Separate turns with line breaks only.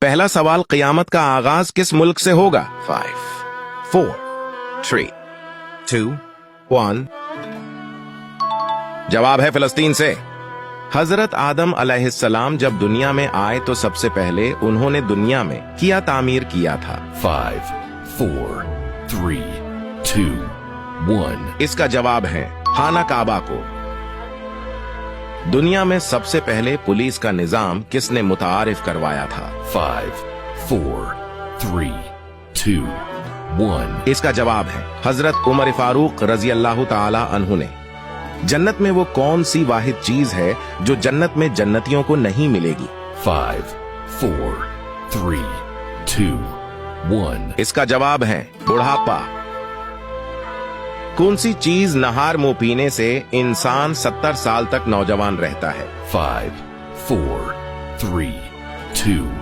पहला सवाल, क़यामत का आगाज किस मुल्क से होगा? 5 4 3 2 1। जवाब है फिलिस्तीन से। हजरत आदम अलैहिस्सलाम जब दुनिया में आए तो सबसे पहले उन्होंने दुनिया में किया तामीर किया था।
5 4 3 2 1।
इसका जवाब है खाना काबा को। दुनिया में सबसे पहले पुलिस का निजाम किसने मुतारिफ करवाया था?
5 4 3 2 1।
इसका जवाब है हजरत उमर फारूक रजी अल्लाह ताला अन्हु ने। जन्नत में वो कौन सी वाहिद चीज है जो जन्नत में जन्नतियों को नहीं मिलेगी?
5 4 3 2 1।
इसका जवाब है बुढ़ापा। कौन सी चीज नहार मुंह पीने से इंसान 70 साल तक नौजवान रहता है?
5 4 3 2